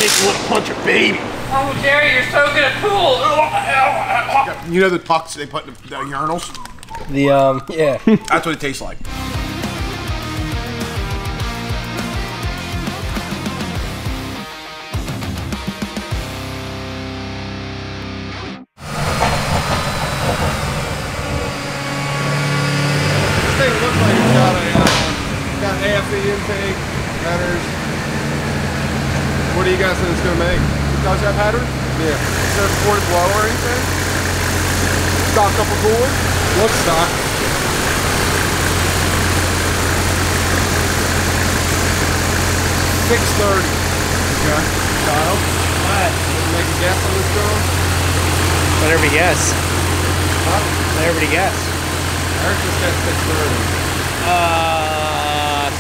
Makes you want to punch a baby. Oh, Jerry, you're so good at pool. You know the pucks they put in the urinals? Yeah. That's what it tastes like. This thing looks like it's got AFC intake, headers. What do you guys think it's gonna make? Does that pattern? Yeah. Is there a supported blow or anything? Stock up a cooler? Looks stock. $630. Okay. Kyle? What? Make a guess on this drone? Let everybody guess. Huh? Let everybody guess. Eric just said 630.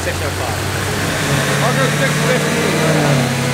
605. I'll go 650.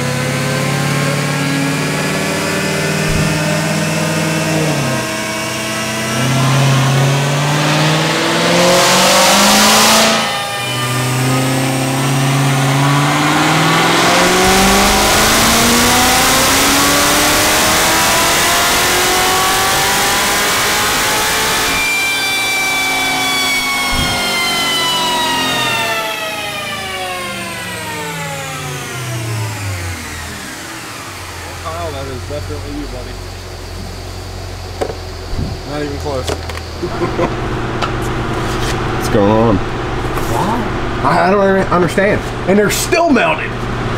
Kyle, that is definitely you, buddy. Not even close. What's going on? I don't understand. And they're still melted.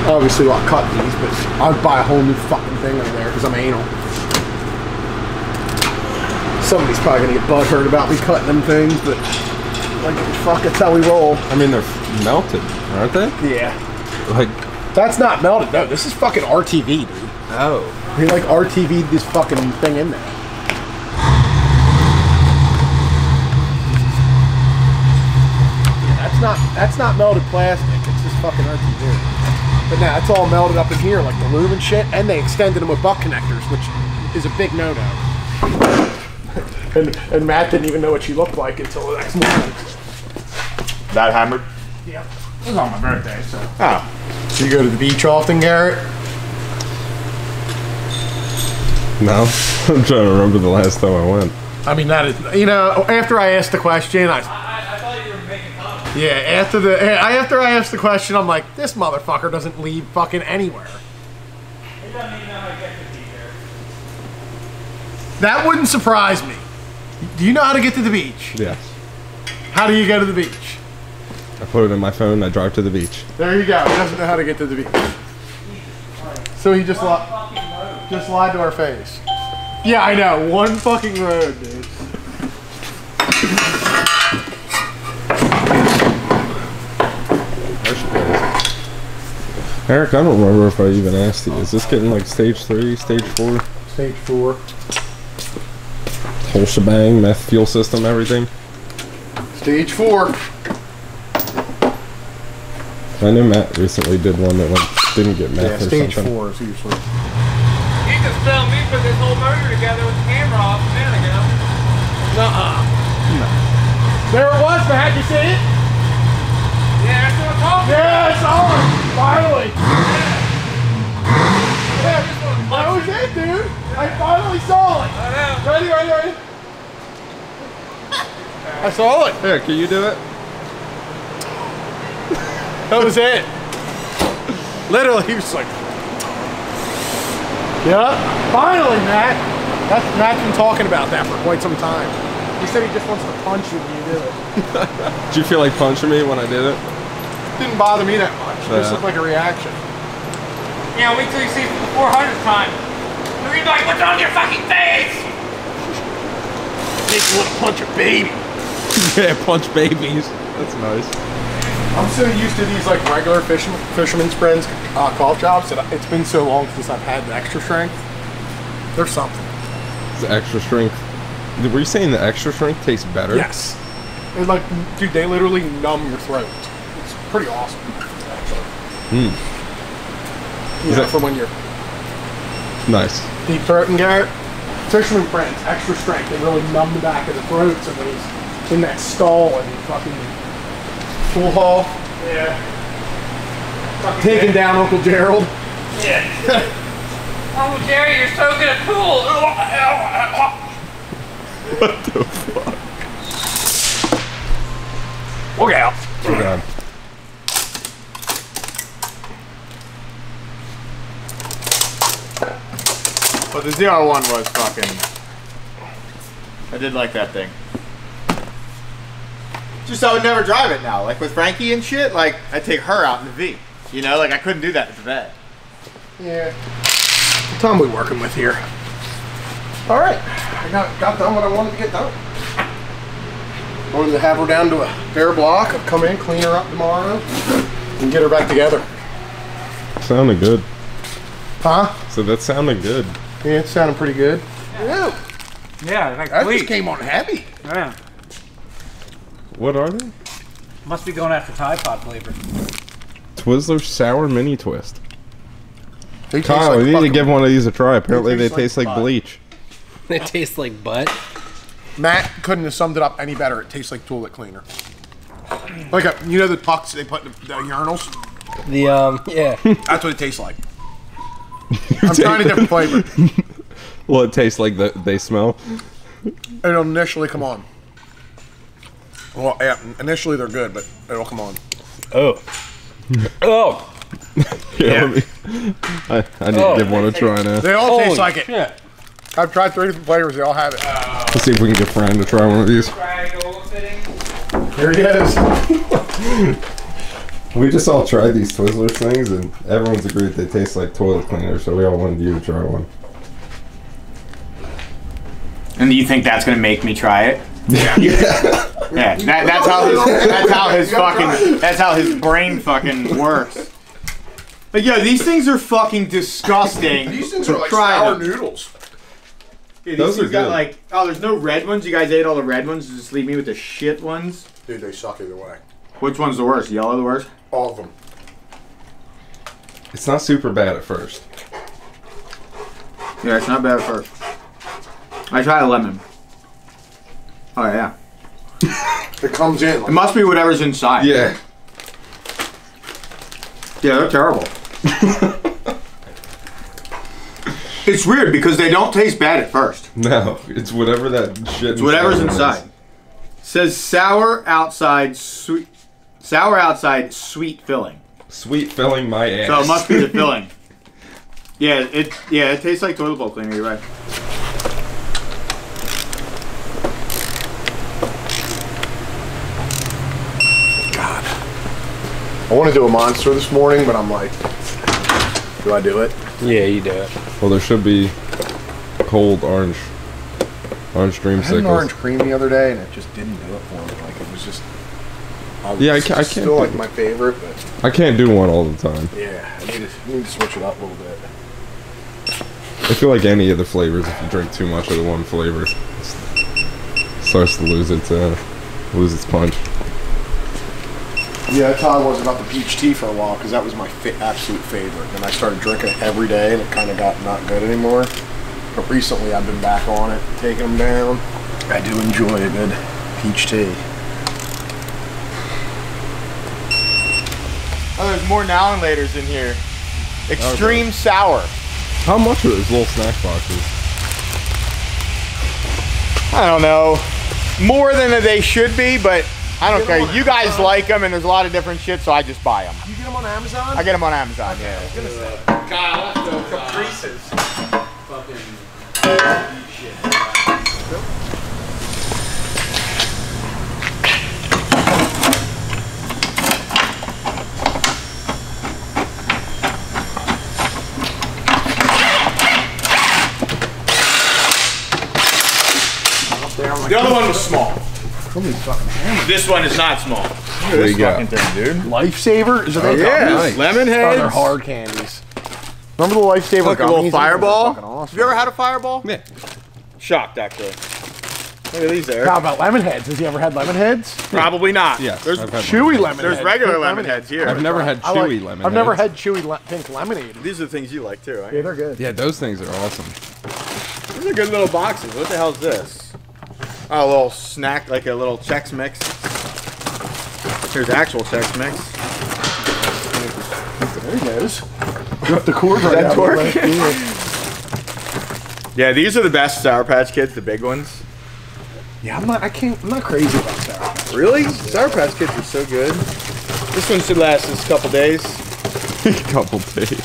Obviously, I'll cut these, but I'd buy a whole new fucking thing over there because I'm anal. Somebody's probably gonna get butthurt about me cutting them things, but like, fuck, that's how we roll. I mean, they're melted, aren't they? Yeah. Like, That's not melted. No, this is fucking RTV, dude. oh. They like RTV'd this fucking thing in there. Yeah, that's not melted plastic. It's just fucking RTV. But now it's all melted up in here, like the loom and shit, and they extended them with butt connectors, which is a big no-no. and Matt didn't even know what she looked like until the next morning. That hammered? Yeah. It was on my birthday, so. Oh. So you go to the beach often, Garrett? No. I'm trying to remember the last time I went. I mean, that is, you know, after I asked the question, I thought you were making fun of me. yeah, after I asked the question, I'm like, this motherfucker doesn't leave fucking anywhere. He doesn't even know how to get to be here. That wouldn't surprise me. Do you know how to get to the beach? Yes. How do you go to the beach? I put it in my phone and I drive to the beach. There you go. He doesn't know how to get to the beach. So he just lied to our face. Yeah, I know. One fucking road, dude. Eric, I don't remember if I even asked you. Is this getting like stage 3, stage 4? Stage 4. Whole shebang, meth fuel system, everything? Stage 4. I know Matt recently did one that didn't get meth Yeah, or stage something. 4 is usually. You can still me put this whole motor together with the camera off a minute ago. Nuh-uh. No. There it was, Matt. You see it? Yeah, that's what I'm talking about. Yeah, it's on. Finally. Yeah, This one's that was it, dude. I finally saw it. I know. Ready? I saw it. Here, can you do it? That was it. Literally, he was like, yeah, finally, Matt. Matt's been talking about that for quite some time. He said he just wants to punch you when you do it. Did you feel like punching me when I did it? Didn't bother me that much. It just Yeah. looked like a reaction. Yeah, wait till you see it for the 400th time. You're gonna be like, what's on your fucking face? Makes you want to punch a baby. Yeah, punch babies. That's nice. I'm so used to these like regular fisherman's friends golf jobs that it's been so long since I've had the extra strength. There's something. It's extra strength. Were you saying the extra strength tastes better? Yes. It's like, dude, they literally numb your throat. It's pretty awesome, actually. Hmm. You know, for when you're Nice. deep throating, Garrett. Fisherman friends, extra strength. They really numb the back of the throat so when he's in that stall and fucking pool hall. Yeah. Taking down Uncle Gerald. Yeah. Uncle Jerry, you're so good at pool. What the fuck? Look out. Oh god. But the ZR1 was fucking... I did like that thing. Just I would never drive it now. Like with Frankie and shit, like I'd take her out in the V. You know, like I couldn't do that at the vet. Yeah. What time are we working with here? All right. I got done what I wanted to get done. I wanted to have her down to a bare block. I'll come in, clean her up tomorrow, and get her back together. Sounded good. Huh? So that sounded good. Yeah, it's sounding pretty good. Yeah. Yeah, like That just came on heavy. Yeah. What are they? Must be going after Tide Pod flavor. Twizzler Sour Mini Twist. They taste Kyle, like we need to fucking- give one of these a try. Apparently they taste taste like like butt. bleach. They taste like butt. Matt couldn't have summed it up any better. It tastes like toilet cleaner. Like you know the pucks they put in the urinals? The yeah. That's what it tastes like. I'm trying a different flavor. Well, it tastes like they smell. It'll initially come on. Well, yeah, initially they're good, but it'll come on. Oh. Oh. Yeah. Let me, I need to give one a try now. They all Holy taste like it. shit. I've tried 3 different flavors. They all have it. Let's see if we can get Fran to try one of these. Here he is. We just all tried these Twizzlers things, and everyone's agreed they taste like toilet cleaner, so we all wanted you to try one. And you think that's gonna make me try it? Yeah. Yeah. That's how his brain fucking works. But yo, these things are fucking disgusting. These things are like Try sour them. noodles. Yeah, Those these are got good. like, oh, there's no red ones. You guys ate all the red ones. Just leave me with the shit ones. Dude, they suck either way. Which one's the worst? Yellow the worst? All of them. It's not super bad at first. Yeah, it's not bad at first. I tried a lemon. Oh yeah. It comes in. It Like, must be whatever's inside. Yeah. Yeah, they're terrible. It's weird because they don't taste bad at first. No, it's whatever that shit. It's whatever's is. inside. Says sour outside, sweet filling. Sweet filling my ass. So it must be the filling. Yeah, it tastes like toilet bowl cleaner. You're right. God. I want to do a monster this morning, but I'm like, do I do it? Yeah, you do it. Well, there should be cold orange I had an dreamsicles. orange cream the other day, and it just didn't do it for me. Like it was just. Yeah, I can't Still do- like my favorite, but I can't do one all the time. yeah, I need to switch it up a little bit. I feel like any of the flavors, if you drink too much of the one flavor, it starts to lose its punch. Yeah, that's how I was about the peach tea for a while, because that was my absolute favorite. And I started drinking it every day, and it kind of got not good anymore. But recently, I've been back on it, taking them down. I do enjoy a good peach tea. Oh, there's more now and laters in here. Extreme sour. How much are those little snack boxes? I don't know. More than they should be, but I don't care. You guys like them, and there's a lot of different shit, so I just buy them. You get them on Amazon? I get them on Amazon, yeah. Kyle, that's the Caprices. Fucking shit. The other one was small. Holy fucking hammer. This one is not small. Look at There this you go. fucking thing, dude. Lifesaver? Is it Oh, yeah. gummies? Lemon Oh, heads. they're hard candies. Remember the Lifesaver Like a gummies? little Those are fireball. fucking awesome. Have you ever had a fireball? Yeah. Shocked, actually. Look at these there. How about lemon heads? Has he ever had lemon heads? Probably not. Yes, There's I've had Chewy lemon. lemon there's heads. regular Pink lemon heads here. I've never had I chewy like- lemon. I've never heads. had chewy pink lemonade. These are the things you like too, right? Yeah, they're good. Yeah, those things are awesome. These are good little boxes. What the hell is this? Oh, a little snack, like a little Chex Mix. Here's actual Chex Mix. There he goes. Got the cord right That out torque? of the way. Yeah, these are the best Sour Patch Kids, the big ones. Yeah, I'm not crazy about Sour Patch. Really? Sour Patch Kids are so good. This one should last us a couple days. Couple days.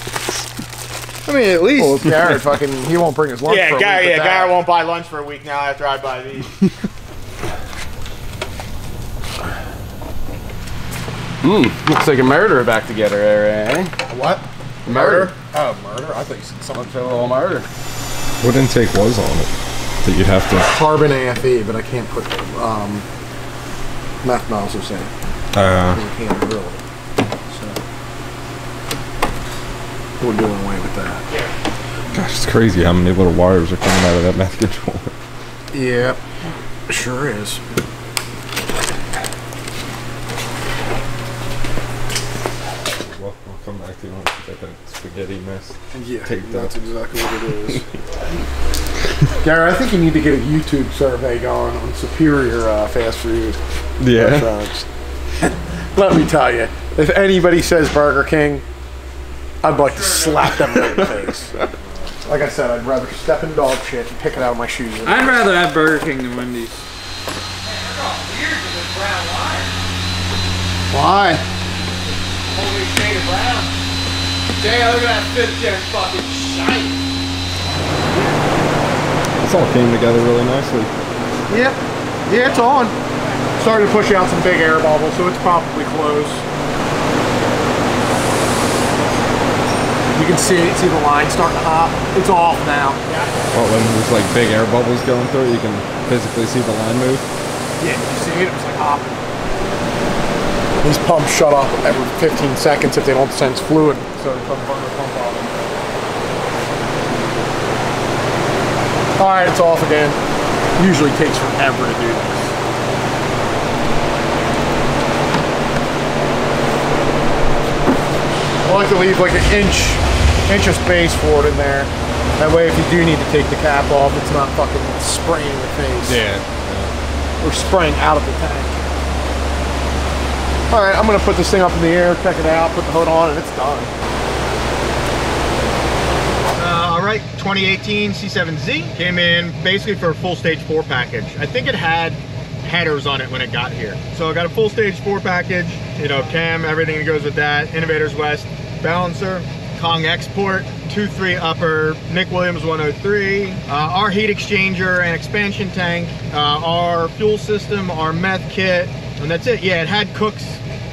I mean, at least. Well, Garrett fucking, he won't bring his lunch Yeah, for a week Garrett. with Yeah, that. Garrett won't buy lunch for a week now after I buy these. Looks like a murderer back together there, eh? What? Murder? Oh, murder? I think someone A little murder. What intake was on it? That you'd have to. carbon AFE, but I can't put methanol so say. I can't drill it. So we're doing away with that. Gosh, it's crazy how many little wires are coming out of that meth controller. Yep, sure is. Well, I'll come back to you once you get that spaghetti mess. Yeah, Take that's that. exactly what it is. Gary, I think you need to get a YouTube survey going on superior fast food Yeah. restaurants. Let me tell you, if anybody says Burger King, I'd like to slap them in the face. Like I said, I'd rather step in dog shit and pick it out of my shoes. I'd rather have Burger King than Wendy's. Why? Holy shade of brown. Damn, look at that 5th gen fucking shite. This all came together really nicely. Yep. Yeah, it's on. Started to push out some big air bubbles, so it's probably close. You can see the line starting to hop. It's off now. Well, when there's like big air bubbles going through it, you can physically see the line move. Yeah, you see it? It was like hopping. These pumps shut off every 15 seconds if they don't sense fluid, so they put the pump off. All right, it's off again. Usually takes forever to do this. I like to leave like an inch of space for it in there. That way, if you do need to take the cap off, it's not fucking spraying in your face. Yeah. Or spraying out of the tank. All right, I'm gonna put this thing up in the air, check it out, put the hood on, and it's done. All right, 2018 C7 Z came in basically for a full stage 4 package. I think it had headers on it when it got here. So I got a full stage 4 package, you know, cam, everything that goes with that, Innovators West balancer, Kong export, 2.3 upper, Nick Williams 103, our heat exchanger and expansion tank, our fuel system, our meth kit, and that's it. Yeah, it had Cook's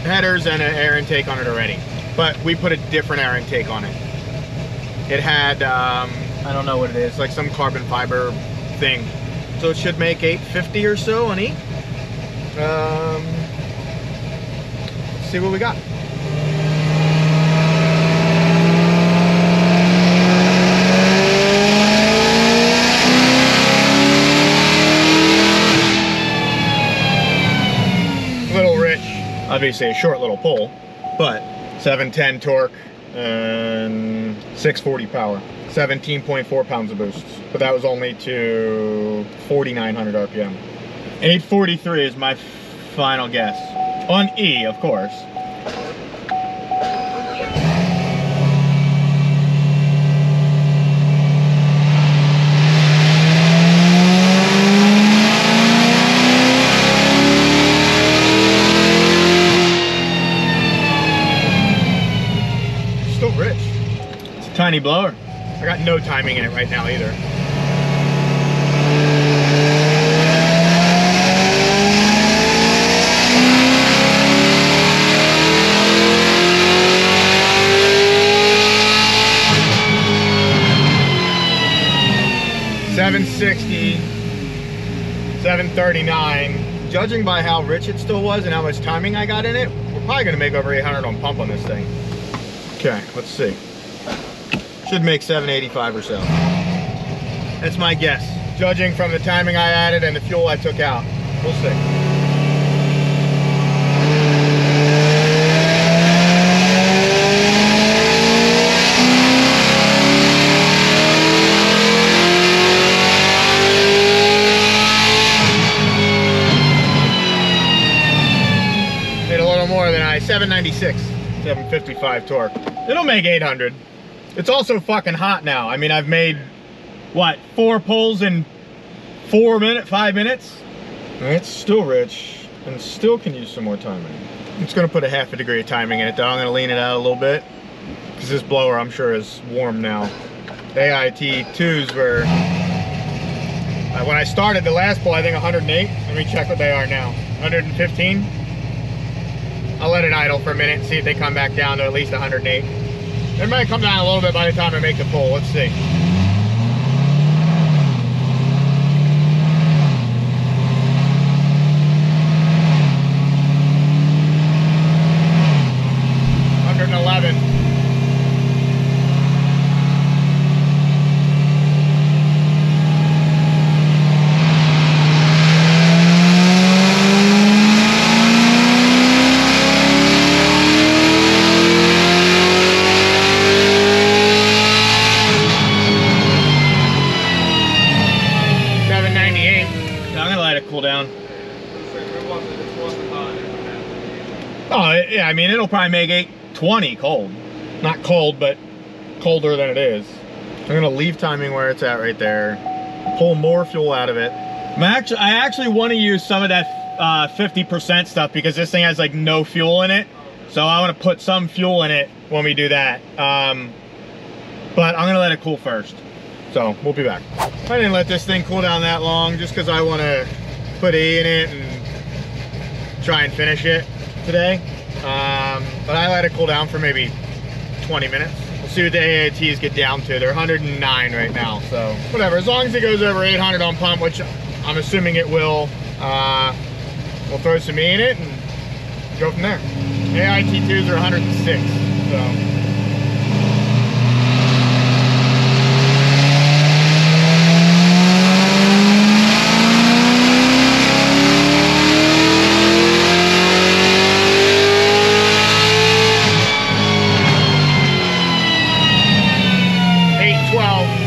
headers and an air intake on it already, but we put a different air intake on it. It had, I don't know what it is, like some carbon fiber thing. So it should make 850 or so on E. Let's see what we got. Little rich, obviously a short little pull, but 710 torque and 640 power. 17.4 pounds of boost, but that was only to 4,900 RPM. 843 is my final guess. On E, of course. Still rich. It's a tiny blower. I got no timing in it right now either. $760, $739. Judging by how rich it still was and how much timing I got in it, we're probably gonna make over 800 on pump on this thing. Okay, let's see. Should make 785 or so. That's my guess. Judging from the timing I added and the fuel I took out. We'll see. Made a little more than 796, 755 torque. It'll make 800. It's also fucking hot now. I mean, I've made, what, 4 pulls in 5 minutes? It's still rich and still can use some more timing. It's gonna put a half a degree of timing in it though. I'm gonna lean it out a little bit because this blower, I'm sure, is warm now. AIT2s were, when I started the last pull, I think 108. Let me check what they are now. 115. I'll let it idle for a minute and see if they come back down to at least 108. It might come down a little bit by the time I make the pull. Let's see. Yeah, I mean, it'll probably make 820 cold. Not cold, but colder than it is. I'm gonna leave timing where it's at right there. Pull more fuel out of it. I actually want to use some of that 50% stuff because this thing has like no fuel in it. So I want to put some fuel in it when we do that. But I'm gonna let it cool first. So we'll be back. I didn't let this thing cool down that long just because I want to put E in it and try and finish it today. But I let it cool down for maybe 20 minutes. We'll see what the AITs get down to. They're 109 right now, so whatever. As long as it goes over 800 on pump, which I'm assuming it will, we'll throw some E in it and go from there. AIT2s are 106, so.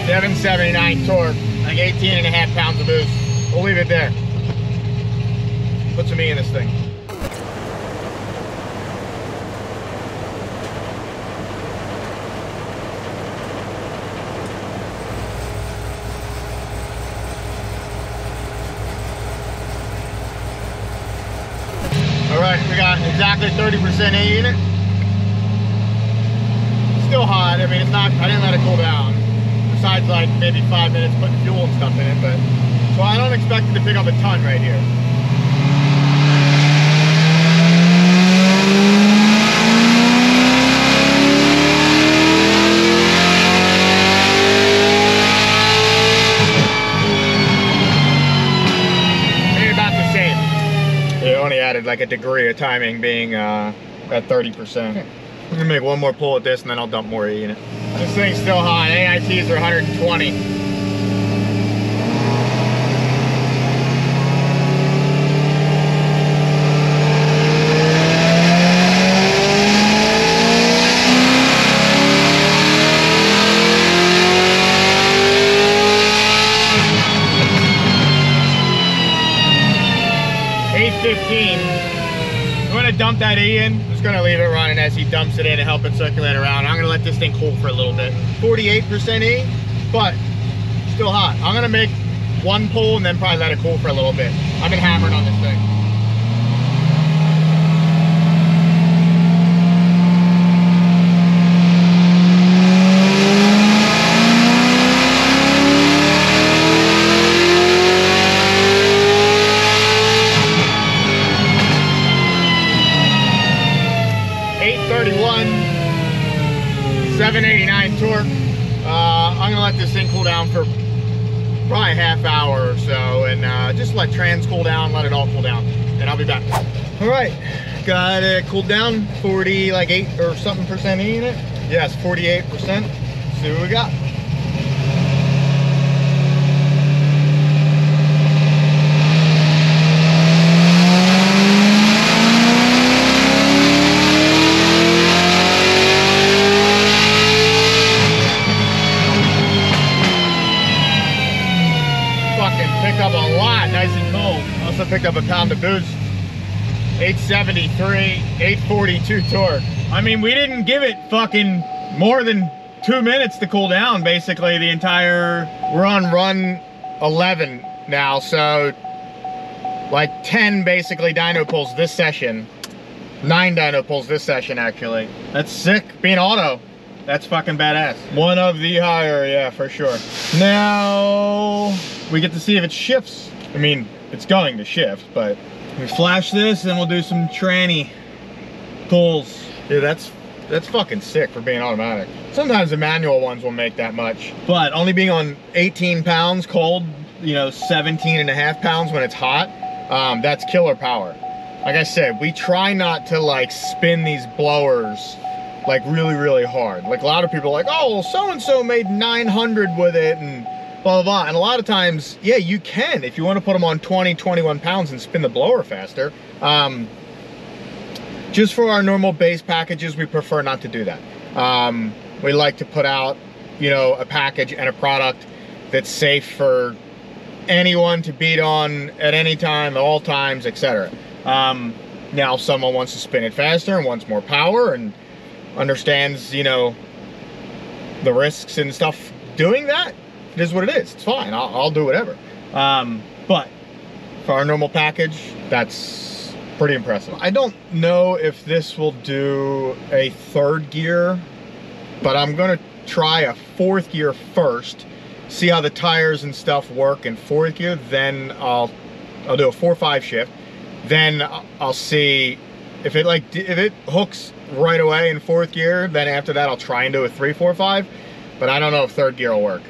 779 torque, like 18.5 pounds of boost. We'll leave it there. Put some E in this thing. All right, we got exactly 30% E in it. Still hot. I mean, it's not, I didn't let it cool down. Besides like maybe 5 minutes putting fuel and stuff in it, but so I don't expect it to pick up a ton right here. Maybe about the same. It only added like a degree of timing being at 30%. I'm gonna make one more pull at this and then I'll dump more E in it. This thing's still hot. AITs are 120. I'm gonna dump that E in. I'm just gonna leave it running as he dumps it in and help it circulate around. I'm gonna let this thing cool for a little bit. 48% E, but still hot. I'm gonna make one pull and then probably let it cool for a little bit. I've been hammering on this thing. Torque. I'm gonna let this thing cool down for probably a half hour or so and just let trans cool down, let it all cool down, and I'll be back. All right, got it cooled down, 40, like 8 or something percent E in it. Yes, 48%. See what we got. Picked up a pound of boost. 873, 842 torque. I mean, we didn't give it fucking more than 2 minutes to cool down, basically the entire, we're on run 11 now, so like 10 basically dyno pulls this session. 9 dyno pulls this session, actually. That's sick. Being auto, that's fucking badass. One of the higher, yeah, for sure. Now, we get to see if it shifts. I mean, it's going to shift, but we flash this and we'll do some tranny pulls. Yeah, that's fucking sick for being automatic. Sometimes the manual ones will make that much, but only being on 18 pounds cold, you know, 17.5 pounds when it's hot, that's killer power. Like I said, we try not to like spin these blowers like really, really hard. Like a lot of people are like, oh, well, so-and-so made 900 with it and blah, blah, blah. And a lot of times, yeah, you can, if you want to put them on 20, 21 pounds and spin the blower faster. Just for our normal base packages, we prefer not to do that. We like to put out, you know, a package and a product that's safe for anyone to beat on at any time, at all times, etc. Now, if someone wants to spin it faster and wants more power and understands, you know, the risks and stuff doing that, it is what it is. It's fine. I'll do whatever. But for our normal package, that's pretty impressive. I don't know if this will do a 3rd gear, but I'm gonna try a 4th gear first, see how the tires and stuff work in 4th gear, then I'll do a 4-5 shift. Then I'll see if it hooks right away in 4th gear, then after that I'll try and do a 3-4-5, but I don't know if 3rd gear will work.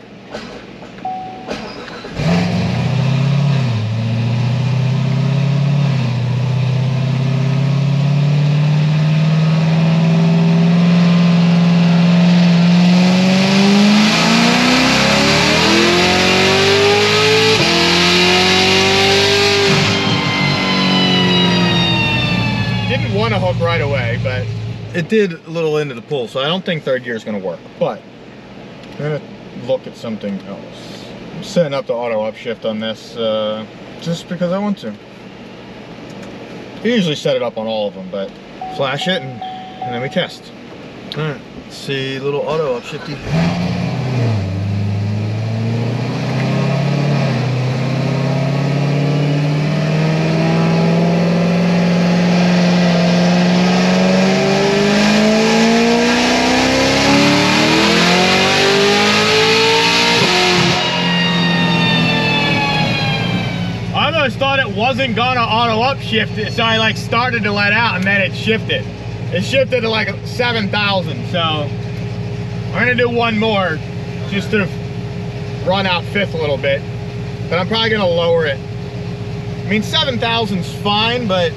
Right away, but it did a little into the pool, so I don't think 3rd gear is going to work, but I'm going to look at something else. I'm setting up the auto upshift on this just because I want to. I usually set it up on all of them, but flash it and then we test. Alright, let's see, little auto upshifty. Wasn't gonna auto upshift it, so I like started to let out and then it shifted. It shifted to like 7,000, so I'm gonna do one more just to run out 5th a little bit, but I'm probably gonna lower it. I mean, 7,000's fine, but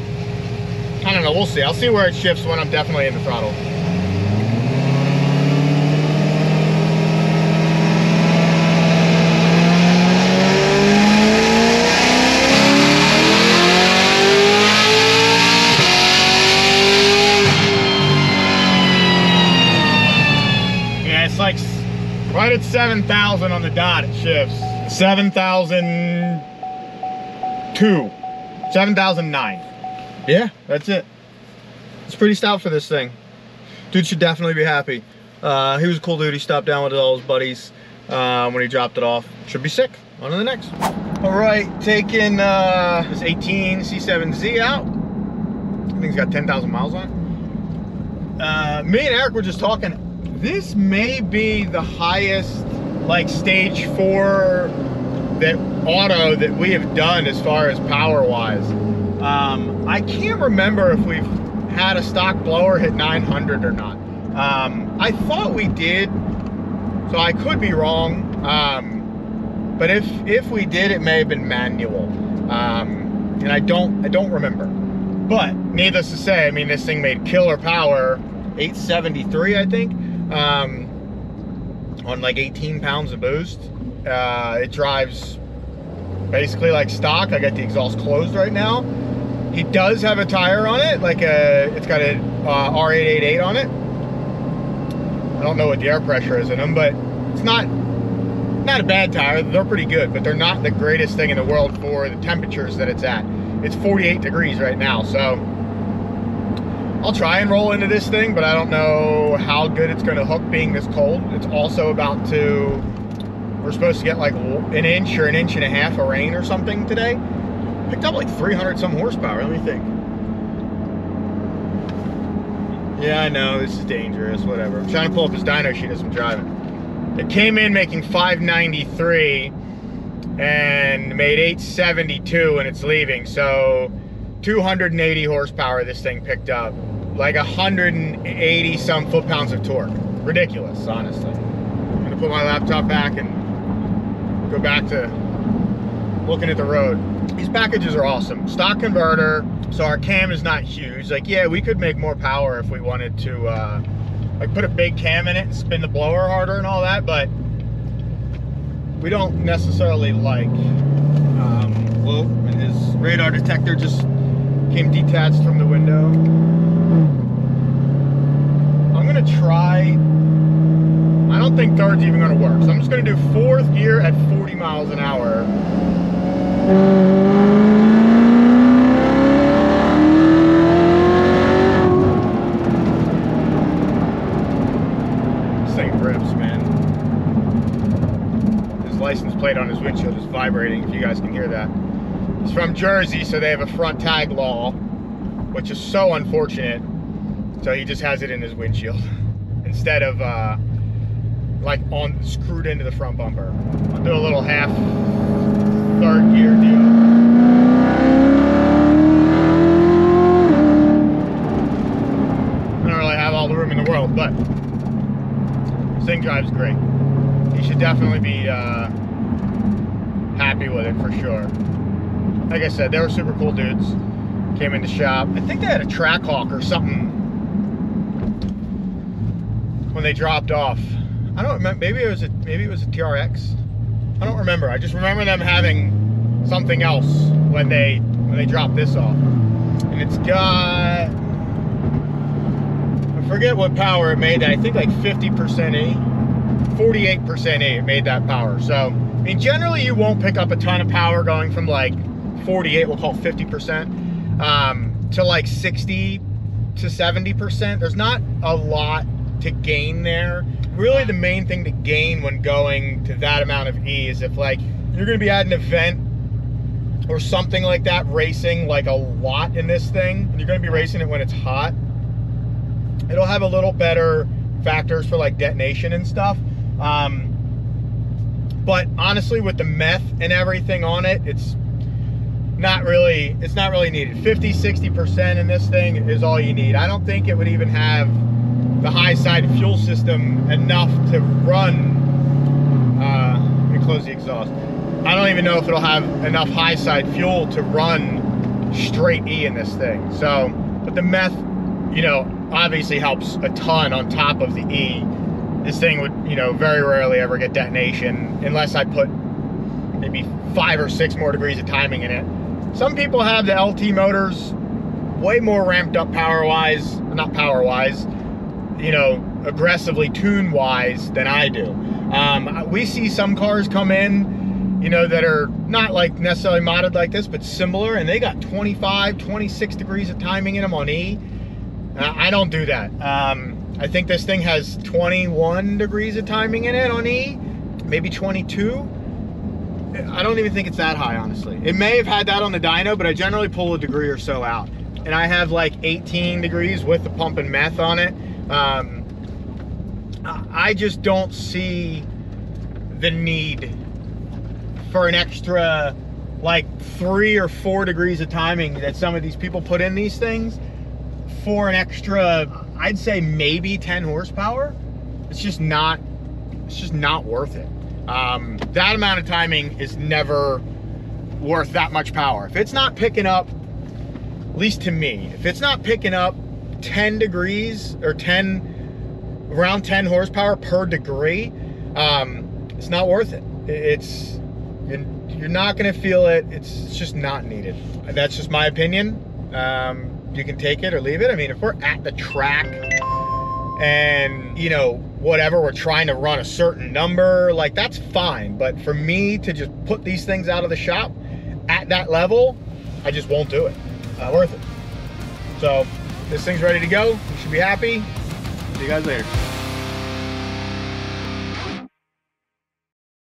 I don't know, we'll see. I'll see where it shifts when I'm definitely in the throttle. Right at 7,000 on the dot, it shifts. 7,002. 7,009. Yeah, that's it. It's pretty stout for this thing. Dude should definitely be happy. He was a cool dude. He stopped down with all his buddies when he dropped it off. Should be sick. On to the next. All right, taking this 18 C7 Z out. I think it's got 10,000 miles on it. Me and Eric were just talking. This may be the highest like stage 4 that auto that we have done as far as power wise. I can't remember if we've had a stock blower hit 900 or not. I thought we did, so I could be wrong. But if we did, it may have been manual. And I don't remember. But needless to say, I mean, this thing made killer power, 873 I think. On like 18 pounds of boost. It drives basically like stock. I got the exhaust closed right now. He does have a tire on it, like it's got a R888 on it. I don't know what the air pressure is in them, but it's not a bad tire. They're pretty good, but they're not the greatest thing in the world for the temperatures that it's at. It's 48 degrees right now, so I'll try and roll into this thing, but I don't know how good it's going to hook being this cold. It's also about to, we're supposed to get like an inch or an inch and a half of rain or something today. Picked up like 300 some horsepower, let me think. Yeah, I know, this is dangerous, whatever. I'm trying to pull up his dyno sheet as I'm driving. It came in making 593 and made 872 when it's leaving, so 280 horsepower this thing picked up. Like 180 some foot-pounds of torque. Ridiculous, honestly. I'm gonna put my laptop back and go back to looking at the road. These packages are awesome. Stock converter, so our cam is not huge. Like, yeah, we could make more power if we wanted to, like put a big cam in it and spin the blower harder and all that, but we don't necessarily like, whoa, and his radar detector just came detached from the window. I'm gonna try, I don't think third's even gonna work, so I'm just gonna do fourth gear at 40 miles an hour. This thing rips, man. His license plate on his windshield is vibrating, if you guys can hear that. He's from Jersey, so they have a front tag law, which is so unfortunate. So he just has it in his windshield instead of like screwed into the front bumper. I'll do a little half third gear deal. I don't really have all the room in the world, but this thing drives great. You should definitely be happy with it for sure. Like I said, they were super cool dudes. Came into shop. I think they had a Trackhawk or something when they dropped off. I don't remember. Maybe it was a TRX. I don't remember. I just remember them having something else when they dropped this off. And it's got, I forget what power it made. I think like 50% E, 48% E. It made that power. So I mean, generally you won't pick up a ton of power going from like 48, we'll call it 50%, to like 60 to 70%. There's not a lot to gain there. Really the main thing to gain when going to that amount of E is if like you're gonna be at an event or something like that, racing like a lot in this thing, and you're gonna be racing it when it's hot, it'll have a little better factors for like detonation and stuff. But honestly, with the meth and everything on it, it's not really needed. 50-60% in this thing is all you need. I don't think it would even have the high side fuel system enough to run, let me close the exhaust. I don't even know if it'll have enough high side fuel to run straight E in this thing. So, but the meth, you know, obviously helps a ton on top of the E. This thing would, you know, very rarely ever get detonation unless I put maybe 5 or 6 more degrees of timing in it. Some people have the LT motors way more ramped up power-wise, not power-wise, you know, aggressively tune-wise than I do. We see some cars come in, you know, that are not like necessarily modded like this, but similar, and they got 25, 26 degrees of timing in them on E. I don't do that. I think this thing has 21 degrees of timing in it on E, maybe 22. I don't even think it's that high, honestly. It may have had that on the dyno, but I generally pull a degree or so out. And I have like 18 degrees with the pump and meth on it. I just don't see the need for an extra like 3 or 4 degrees of timing that some of these people put in these things for an extra, I'd say maybe 10 horsepower. It's just not worth it. That amount of timing is never worth that much power. If it's not picking up, at least to me, if it's not picking up 10 degrees or around 10 horsepower per degree, it's not worth it. You're not gonna feel it. It's just not needed. That's just my opinion. You can take it or leave it. I mean, if we're at the track and, you know, whatever, we're trying to run a certain number, like, that's fine. But for me to just put these things out of the shop at that level, I just won't do it. Not worth it. So this thing's ready to go. You should be happy. See you guys later.